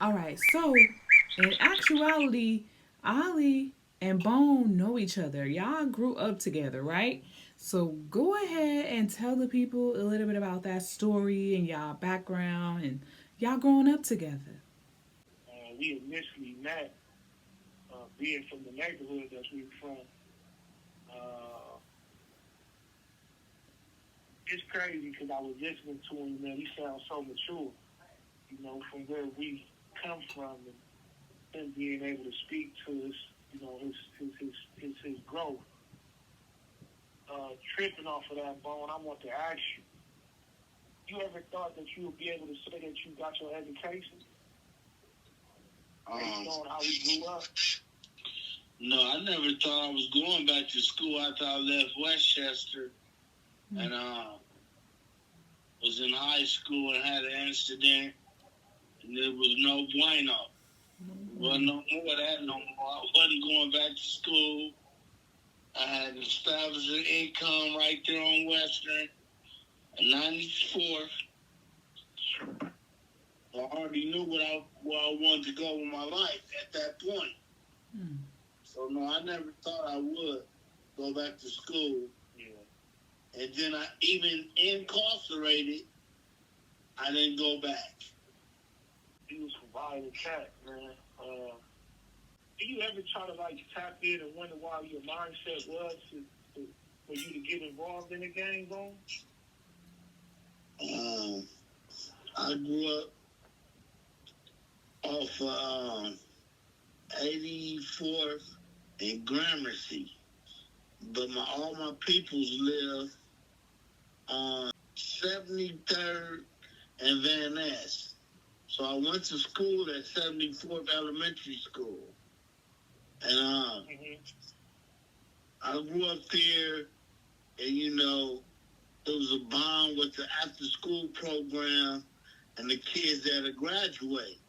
All right, so in actuality, Ollie and Bone know each other. Y'all grew up together, right? So go ahead and tell the people a little bit about that story and y'all background and y'all growing up together. We initially met being from the neighborhood that we were from. Uh, it's crazy because I was listening to him, man. He sounds so mature, from where we come from, and him being able to speak to us, his growth. Tripping off of that, Bone, I want to ask you, you ever thought that you would be able to say that you got your education based on how we grew up? No, I never thought I was going back to school after I left Westchester. And was in high school and had an incident, and there was no bueno. Wasn't no more of that no more. I wasn't going back to school. I had established an income right there on Western at 94th. I already knew where I wanted to go with my life at that point. So no, I never thought I would go back to school. Yeah. And then I even incarcerated, I didn't go back. You was providing cat, man. Do you ever try to tap in and wonder why your mindset was for you to get involved in the gang, Bone? I grew up off 84th and Gramercy, but all my peoples live on 73rd and Van Ness. So I went to school at 74th Elementary School. And I grew up there, and it was a bond with the after-school program and the kids that had graduated.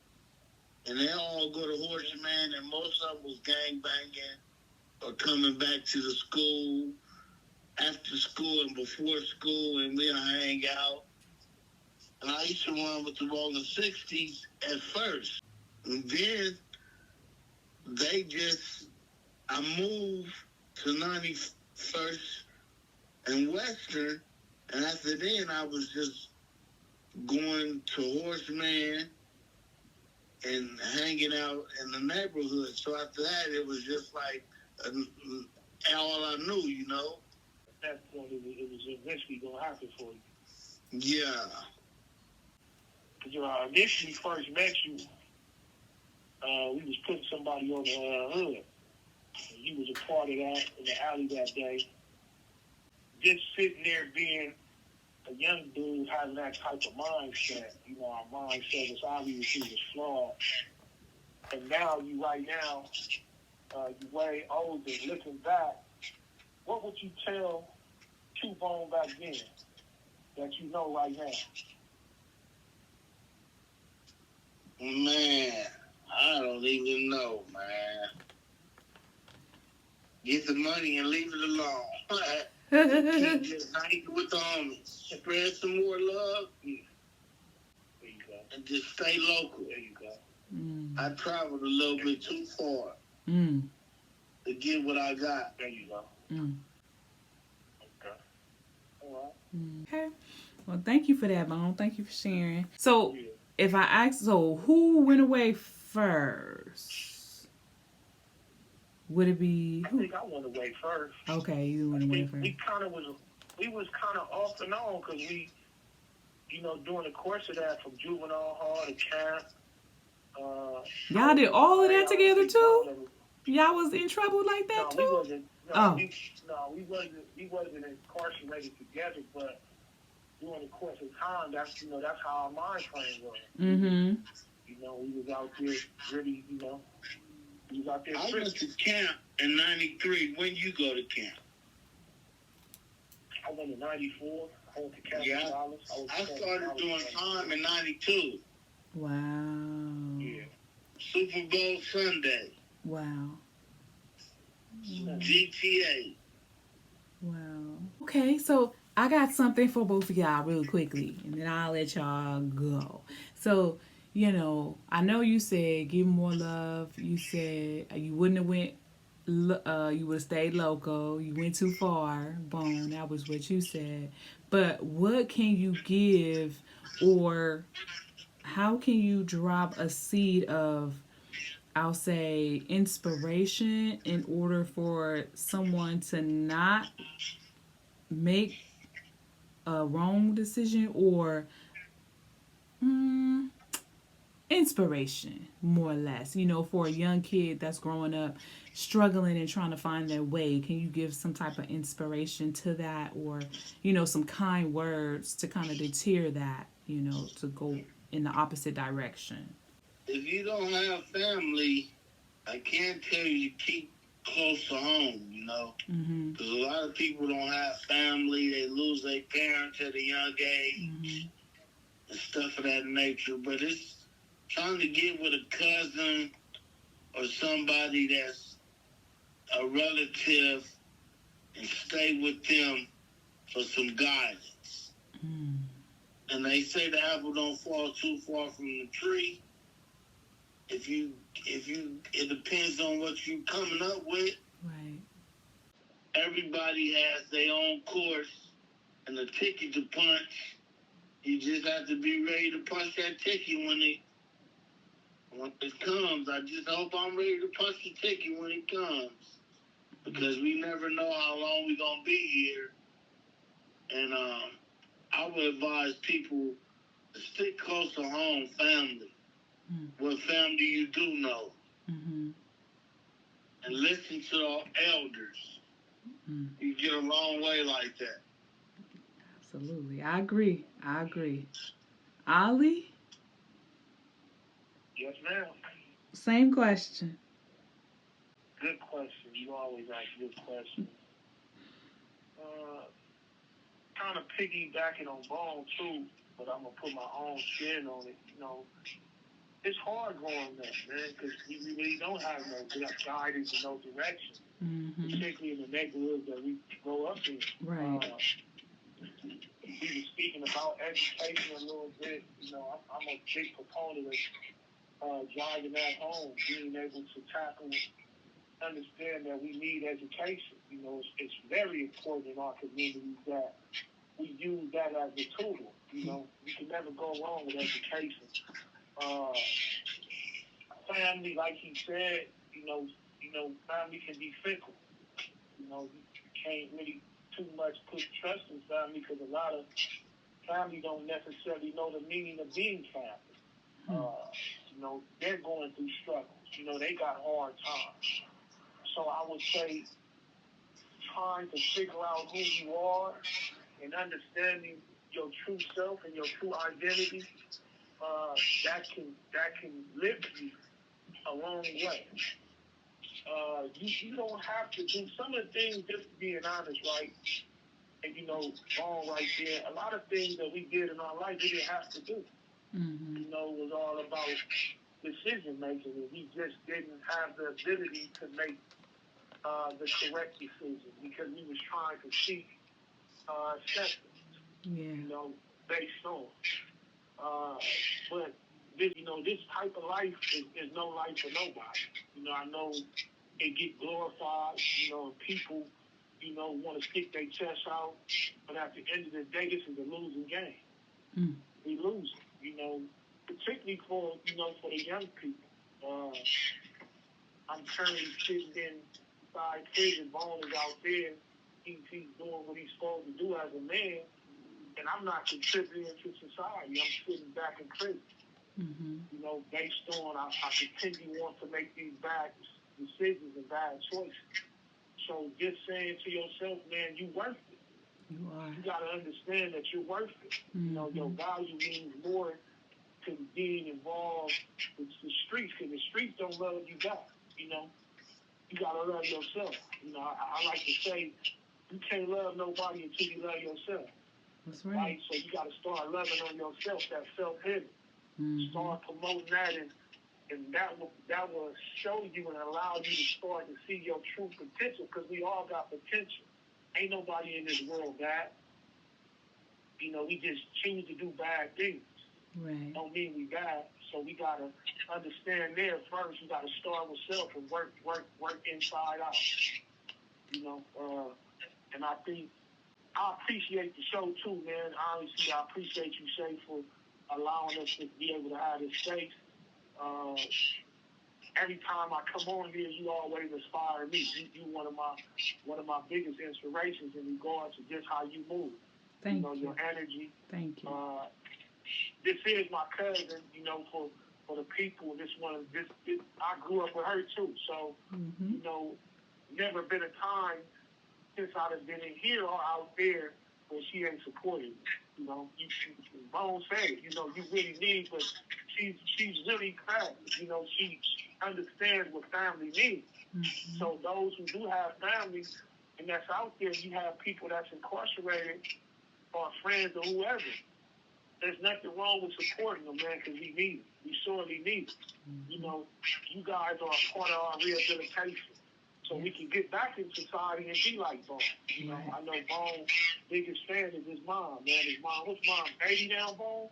And they all go to Horseman, and most of them was gangbanging or coming back to the school after school and before school, and we'd hang out. And I used to run with the Rolling 60s at first. And then I moved to 91st and Western, and after then I was just going to Horseman and hanging out in the neighborhood. So after that, it was just like all I knew, At that point, it was eventually going to happen for you. Yeah. Because I initially first met you, we was putting somebody on the hood. And you was a part of that in the alley that day. Just sitting there being a young dude having that type of mindset. Our mindset was obviously was flawed. And now you way older, looking back, what would you tell Q-Bone back then that you know right now? Man, I don't even know, man. Get the money and leave it alone. Keep just hanging with the homies. Spread some more love. Yeah. There you go. And just stay local. There you go. I traveled a little bit too far to get what I got. There you go. Okay. All right. Okay. Well, thank you for that, Bone. Thank you for sharing. So, if I ask, who went away first? Would it be? I think I went away first. Okay, you went away first. We was kind of off and on because we, during the course of that, from juvenile hall to camp. Y'all did all of that together too? Y'all was in trouble like that too? We wasn't incarcerated together, but during the course of time, that's how our mind frame was. Mm-hmm. We was out there really, we was out there. I went to camp in 93. When you go to camp? I went in 94. I went to Camp Dallas. I started doing time in 92. Wow. Yeah. Super Bowl Sunday. Wow. GTA. Wow. Okay, so I got something for both of y'all real quickly, and then I'll let y'all go. So I know you said give more love. You said you wouldn't have went. You would have stayed local. You went too far. Boom. That was what you said. But what can you give, or how can you drop a seed of, I'll say, inspiration in order for someone to not make a wrong decision, or mm, inspiration, more or less, for a young kid that's growing up, struggling and trying to find their way? Can you give some type of inspiration to that, or, some kind words to kind of deter that, to go in the opposite direction? If you don't have family, I can't tell you to keep close to home, Mm-hmm. because a lot of people don't have family. They lose their parents at a young Mm-hmm. age and stuff of that nature. But it's trying to get with a cousin or somebody that's a relative and stay with them for some guidance. Mm. And they say the apple don't fall too far from the tree. It depends on what you coming up with. Right. Everybody has their own course and a ticket to punch. You just have to be ready to punch that ticket when it comes. I just hope I'm ready to punch the ticket when it comes, because we never know how long we're gonna be here. And I would advise people to stick close to home, family. Mm. What family you do know, Mm-hmm. and listen to the elders. Mm. You get a long way like that. Absolutely. I agree. I agree. Ali, Yes, ma'am. same question. Good question. You always ask good questions. Uh, Kind of piggybacking on Bone too, but I'm gonna put my own spin on it. It's hard growing up, man, because we really don't have no guidance and no direction, Mm-hmm. particularly in the neighborhoods that we grow up in. Right. We were speaking about education a little bit. I'm a big proponent of driving that home, being able to tackle, understand that we need education. It's very important in our communities that we use that as a tool. You can never go wrong with education. Uh, Family, like he said, family can be fickle. You can't really too much put trust in family, because a lot of family don't necessarily know the meaning of being family. Mm. They're going through struggles. They got hard times. So I would say trying to figure out who you are and understanding your true self and your true identity, that can lift you a long way. You don't have to do some of the things, just being honest, right? And wrong right there. A lot of things that we did in our life we didn't have to do. Mm-hmm. It was all about decision making, and we just didn't have the ability to make the correct decision because we was trying to seek acceptance, Yeah. based on. Uh, but this type of life is no life for nobody. I know it get glorified, and people, want to stick their chest out. But at the end of the day, this is a losing game. Mm. We losing, particularly for the young people. I'm currently sitting inside prison. Bone is out there. He's doing what he's supposed to do as a man, and I'm not contributing to society. I'm sitting back in prison. Mm-hmm. Based on I continue want to make these bad decisions and bad choices. So just saying to yourself, man, you worth it. You are. You got to understand that you're worth it. Mm-hmm. Your value means more to being involved with the streets, because the streets don't love you back. You got to love yourself. I like to say, you can't love nobody until you love yourself. That's right. Right? So you got to start loving on yourself, that self-hidden. Mm-hmm. Start promoting that, and that will show you and allow you to start to see your true potential, because we all got potential. Ain't nobody in this world bad. We just choose to do bad things. Right. Don't mean we bad. So we gotta understand there first. We gotta start with self and work inside out. You know, and I think I appreciate the show too, man. Honestly, I appreciate you, Shay, for allowing us to be able to have this space. Uh, every time I come on here, you always inspire me. You one of my biggest inspirations in regards to just how you move. Thank you. Your energy. Thank you. This is my cousin. For the people. I grew up with her too. So never been a time since I've been in here or out there where she ain't supported me. Bone said it. You really need, but she's really crafty. She understands what family means. Mm-hmm. So those who do have families and that's out there, you have people that's incarcerated or friends or whoever. There's nothing wrong with supporting them, man, because we need it. We sorely need it. Mm-hmm. You guys are a part of our rehabilitation. So we can get back in society and be like Bone. I know Bone's biggest fan is his mom, man. His mom, what's mom? 80 now, Bone?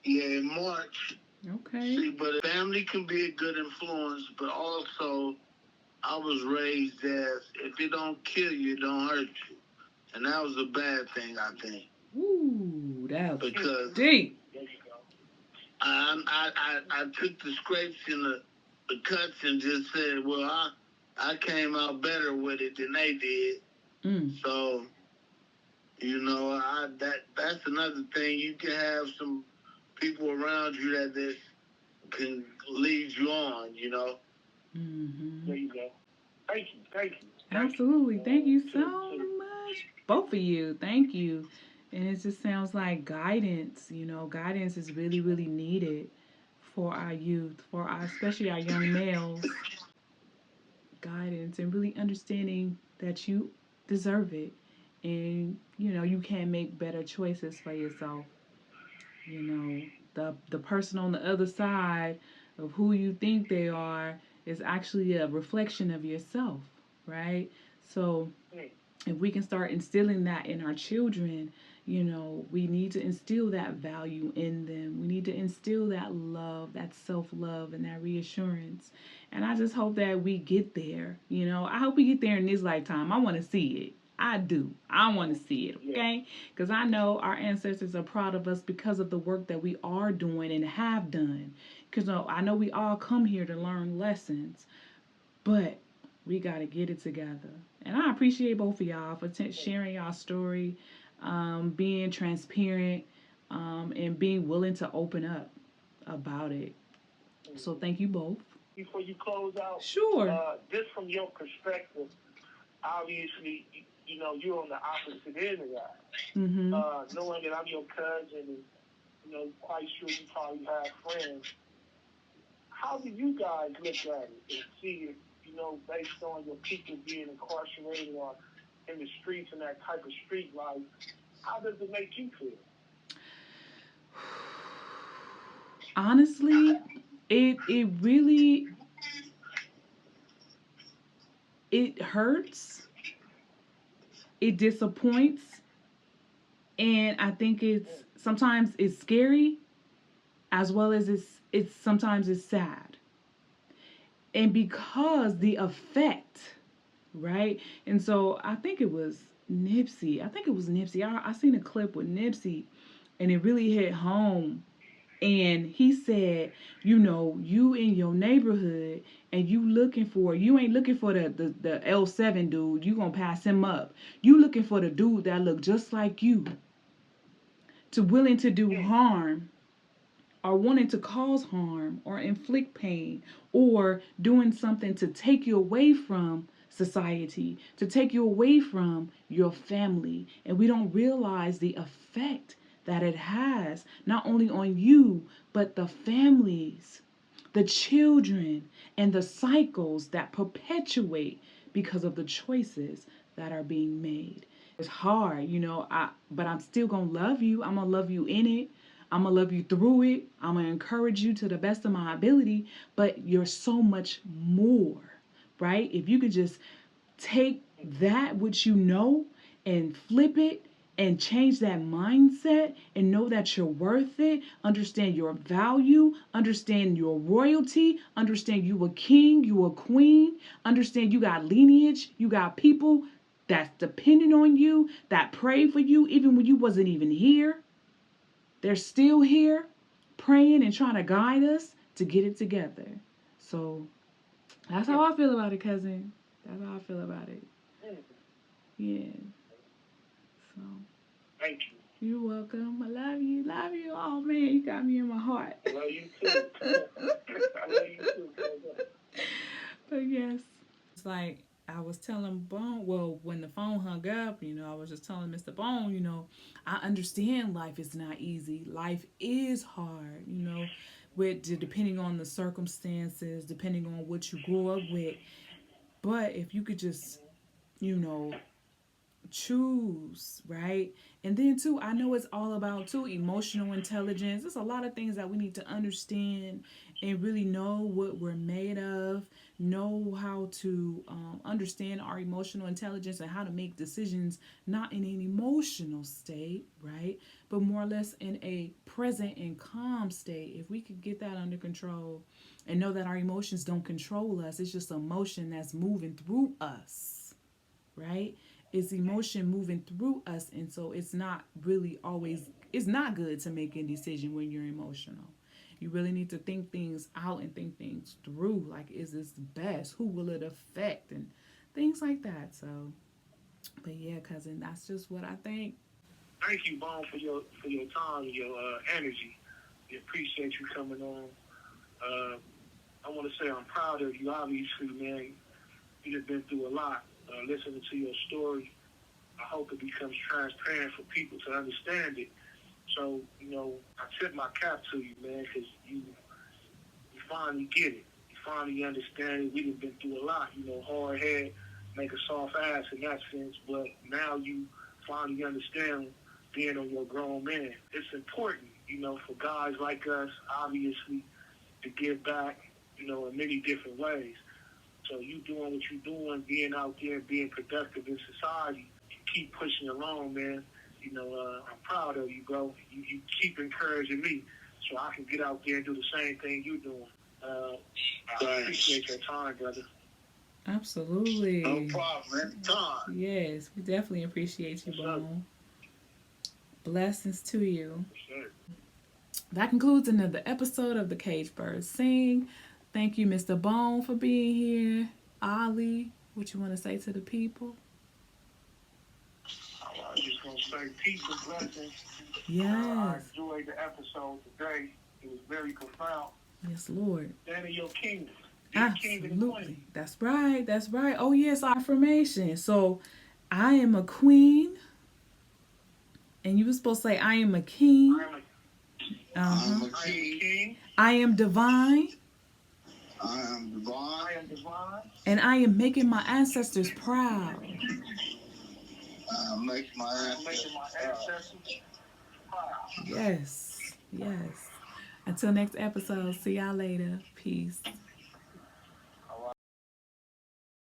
Yeah, in March. Okay. See, but family can be a good influence, but also I was raised as if it don't kill you, it don't hurt you. And that was a bad thing, I think. Ooh, that was because deep. There you go. I took the scrapes and the cuts and just said, well, I came out better with it than they did. So, that's another thing. You can have some people around you that can lead you on, Mm-hmm. There you go. Thank you. Absolutely. Thank you so much. Both of you. Thank you. And it just sounds like guidance. Guidance is really, really needed for our youth, especially our young males. Guidance and really understanding that you deserve it. And, you can make better choices for yourself. The person on the other side of who you think they are is actually a reflection of yourself, right? So if we can start instilling that in our children, we need to instill that value in them. We need to instill that love, that self-love, and that reassurance. And I just hope that we get there. I hope we get there in this lifetime. I want to see it. I do. I want to see it, okay? Because I know our ancestors are proud of us because of the work that we are doing and have done. Because I know we all come here to learn lessons, but we got to get it together. And I appreciate both of y'all for sharing y'all story, being transparent, and being willing to open up about it. So thank you both. Before you close out, sure. Just from your perspective, obviously, you're on the opposite end of that. Mm-hmm. Knowing that I'm your cousin and, quite sure you probably have friends, how do you guys look at it and see it, based on your people being incarcerated or in the streets and that type of street life? How does it make you feel? Honestly, it really it hurts. It disappoints, and I think sometimes it's scary, as well as it's sometimes it's sad. And because the effect, right? And so I think it was Nipsey. I seen a clip with Nipsey, and it really hit home. And he said, you in your neighborhood and you ain't looking for the L7 dude, you gonna pass him up. You looking for the dude that look just like you, to willing to do harm or wanting to cause harm or inflict pain or doing something to take you away from society, to take you away from your family. And we don't realize the effect that it has, not only on you, but the families, the children, and the cycles that perpetuate because of the choices that are being made. It's hard, but I'm still gonna love you. I'm gonna love you in it. I'm going to love you through it. I'm going to encourage you to the best of my ability, but you're so much more, right? If you could just take that which and flip it and change that mindset and know that you're worth it, understand your value, understand your royalty, understand you a king, you a queen, understand you got lineage, you got people that's depending on you, that pray for you even when you wasn't even here. They're still here praying and trying to guide us to get it together. So that's how I feel about it, cousin. That's how I feel about it. Yeah. So Thank you. you're welcome. I love you. Love you. Oh man, you got me in my heart. I love you too. I love you too. But yes. It's like I was telling Bone, well, when the phone hung up, I was just telling Mr. Bone, I understand life is not easy. Life is hard, with depending on the circumstances, depending on what you grew up with. But if you could just, you know, choose, right? And then too, I know it's all about too emotional intelligence. There's a lot of things that we need to understand and really know what we're made of, know how to understand our emotional intelligence and how to make decisions not in an emotional state, right? But more or less in a present and calm state. If we could get that under control and know that our emotions don't control us, it's just emotion that's moving through us, right? It's emotion moving through us, and so it's not really always, it's not good to make a decision when you're emotional. You really need to think things out and think things through, like, is this the best, who will it affect, and things like that. So but yeah, cousin, that's just what I think. Thank you, Bone, for your time and your energy. We appreciate you coming on. I want to say I'm proud of you. Obviously, man, you have been through a lot. Listening to your story, I hope it becomes transparent for people to understand it. So, I tip my cap to you, man, because you finally get it. You finally understand it. We've been through a lot, hard head, make a soft ass in that sense, but now you finally understand being on your grown man. It's important, for guys like us, obviously, to give back, in many different ways. So you doing what you're doing, being out there, being productive in society, keep pushing along, man. I'm proud of you, bro. You keep encouraging me so I can get out there and do the same thing you're doing. I appreciate your time, brother. Absolutely. No problem. Anytime. Yes, we definitely appreciate you, Yes, sir. Bone. Blessings to you. Yes, sir. That concludes another episode of the Cage Birds Sing. Thank you, Mr. Bone, for being here. Ali, what you want to say to the people? I was just going to say peace and blessings. I Yes. enjoyed the episode today. It was very profound. Yes, Lord. That in your kingdom. King and Absolutely. queen. That's right. That's right. Oh, yes, affirmation. So, I am a queen, and you were supposed to say, I am a king. I'm a king. I am divine, I am divine. I am divine. and I am making my ancestors proud. I make my I'm making my ancestors proud. Yes. Yes. Until next episode, see y'all later. Peace.